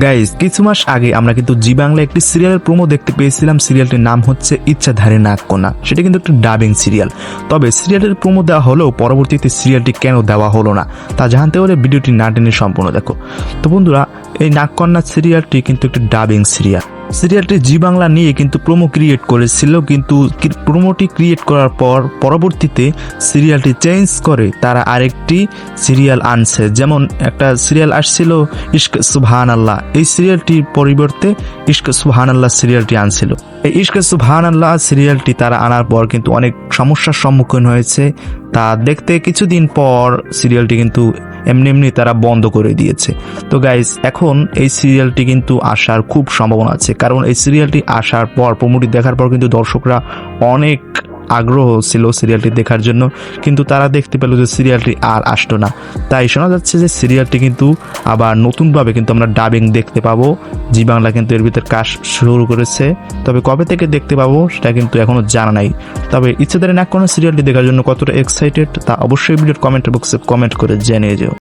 Guys কিছু মাস আগে আমরা কিন্তু জি বাংলা একটি সিরিয়ালের প্রোমো দেখতে পেয়েছিলাম। সিরিয়ালটির নাম হচ্ছে ইচ্ছাধারী নাগকন্যা। সেটা কিন্তু একটা ডাবিং সিরিয়াল। তবে সিরিয়ালের প্রোমো দেওয়া হলেও পরবর্তীতে সিরিয়ালটি কেন দেওয়া হলো না তা জানতে হলে ভিডিওটি না টেনে সম্পূর্ণ দেখো। তো বন্ধুরা, এই নাগকন্যা সিরিয়ালটি কিন্তু একটি ডাবিং সিরিয়াল। সিরিয়ালটি জি বাংলা নিয়ে কিন্তু প্রোমো ক্রিয়েট করেছিল, কিন্তু প্রোমোটি ক্রিয়েট করার পর পরবর্তীতে সিরিয়ালটি চেঞ্জ করে তারা আরেকটি সিরিয়াল আনছে। যেমন একটা সিরিয়াল আসছিল ইশক সুবহান আল্লাহ, এই সিরিয়ালটির পরিবর্তে ইশক সুবহান আল্লাহ সিরিয়ালটি আনছিল। এই ইশক সুবহান আল্লাহ সিরিয়ালটি তারা আনার পর কিন্তু অনেক সমস্যার সম্মুখীন হয়েছে। তা দেখতে কিছুদিন পর সিরিয়ালটি কিন্তু এমনি তারা বন্ধ করে দিয়েছে। তো গাইস, এখন এই সিরিয়ালটি কিন্তু আসার খুব সম্ভাবনা আছে, কারণ এই সিরিয়ালটি আসার পর প্রোমোটি দেখার পর কিন্তু দর্শকরা অনেক আগ্রহ ছিল সিরিয়ালটি দেখার জন্য, কিন্তু তারা দেখতে পেল যে সিরিয়ালটি আর আসতো না। তাই শোনা যাচ্ছে যে সিরিয়ালটি কিন্তু আবার নতুনভাবে কিন্তু আমরা ডাবিং দেখতে পাবো। জি বাংলা কিন্তু এর ভিতর কাজ শুরু করেছে, তবে কবে থেকে দেখতে পাবো সেটা কিন্তু এখনো জানা নাই। তবে ইচ্ছাধারী নাগকন্যা সিরিয়ালটি দেখার জন্য কতটা এক্সাইটেড তা অবশ্যই ভিডিওর কমেন্ট বক্সে কমেন্ট করে জানিয়ে যেও।